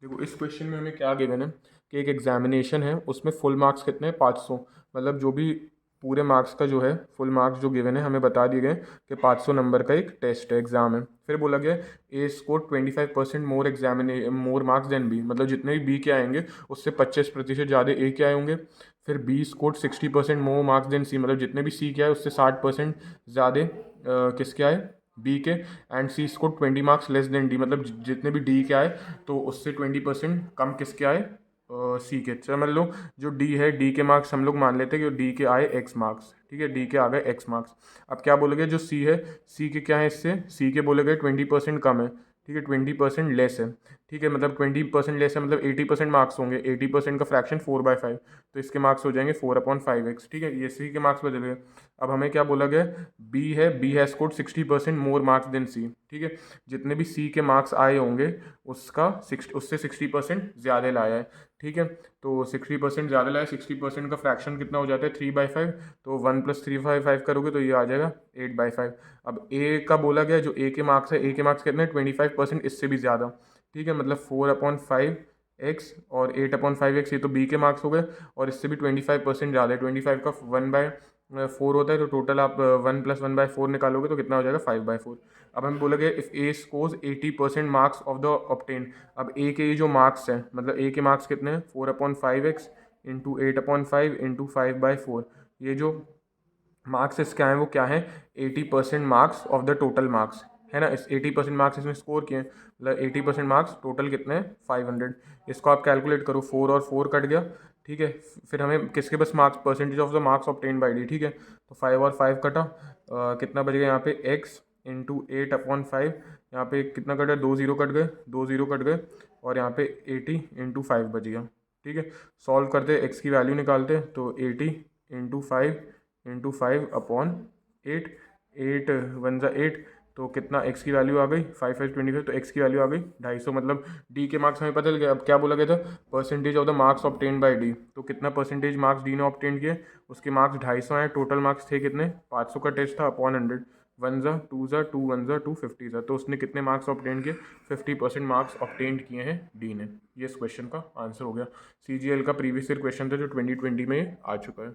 देखो इस क्वेश्चन में हमें क्या गिवन है कि एक एग्जामिनेशन है, उसमें फुल मार्क्स कितने हैं 500, मतलब जो भी पूरे मार्क्स का जो है फुल मार्क्स जो गिवन है हमें बता दिए गए कि 500 नंबर का एक टेस्ट है, एग्जाम है। फिर बोला गया A score 25% more marks than B, मतलब जितने भी बी के आएंगे उससे 25% ज़्यादा ए के आए होंगे। फिर B score 60% more marks than C, मतलब जितने भी सी के आए उससे 60% ज़्यादा किसके आए, बी के। And C score 20 marks less than D, मतलब जितने भी डी के आए तो उससे 20% कम किसके आए, सी के। समझ लो जो डी है, डी के मार्क्स हम लोग मान लेते हैं कि डी के आए एक्स मार्क्स, ठीक है, डी के आ गए एक्स मार्क्स। अब क्या बोलोगे, जो सी है, सी के क्या है, इससे सी के बोले गए 20% कम है, ठीक है, 20% लेस है, ठीक है, मतलब 20% लेस है मतलब 80% मार्क्स होंगे, 80% का फ्रैक्शन 4/5, तो इसके मार्क्स हो जाएंगे 4/5x, ठीक है, ये सी के मार्क्स बदल गए। अब हमें क्या बोला गया, बी है, B has scored 60% more marks than C, ठीक है, जितने भी सी के मार्क्स आए होंगे उसका उससे 60% ज़्यादा लाया है, ठीक है, तो 60% ज़्यादा लाया, 60% का फ्रैक्शन कितना हो जाता है 3/5, तो 1 + 3/5 करोगे तो ये आ जाएगा 8/5। अब ए का बोला गया, जो ए के मार्क्स है, ए के मार्क्स कितने 25%, इससे भी ज़्यादा, ठीक है, मतलब 4/5x और 8/5x, ये तो बी के मार्क्स हो गए, और इससे भी 25% ज़्यादा है, 25 का 1/4 होता है, तो टोटल आप 1 + 1/4 निकालोगे तो कितना हो जाएगा 5/4। अब हम बोलेंगे if A scores 80% marks of the obtain, अब ए के ये जो मार्क्स हैं, मतलब ए के मार्क्स कितने हैं 4/5x इंटू 8/5 इंटू 5/4, ये जो मार्क्स इसके आए वो क्या है, 80% marks of the total marks, है ना, इस 80% मार्क्स इसमें स्कोर किए हैं, मतलब 80% मार्क्स टोटल कितने हैं 500। इसको आप कैलकुलेट करो, 4 और 4 कट गया, ठीक है, फिर हमें किसके बस marks, percentage of the marks obtain by D, ठीक है, तो 5 और 5 कटा, कितना बच गया यहाँ पे x इंटू 8/5, यहाँ पे कितना कटा, 2 0 कट गए, 2 0 कट गए, और यहाँ पे 80 इंटू 5 बच गया, ठीक है। सॉल्व करते x की वैल्यू निकालते, तो 80 इंटू 5/8, 8 1 ज़ा 8, तो कितना x की वैल्यू आ गई 5 5 25, तो x की वैल्यू आ गई 250, मतलब d के मार्क्स हमें पता चल गया। अब क्या बोला गया था, percentage of the marks obtain bye d, तो कितना परसेंटेज मार्क्स d ने ऑब्टेन किए, उसके मार्क्स 250 आए, टोटल मार्क्स थे कितने 500 का टेस्ट था अपॉन 100, 1 ज़ा 2 ज़ा 2 1 ज़ा 2 50 ज़ा, तो उसने कितने मार्क्स ऑब्टेन किए, 50% मार्क्स ऑब्टेन किए हैं डी ने। ये इस क्वेश्चन का आंसर हो गया। CGL का प्रीवियस ईयर क्वेश्चन था जो 2020 में आ चुका है।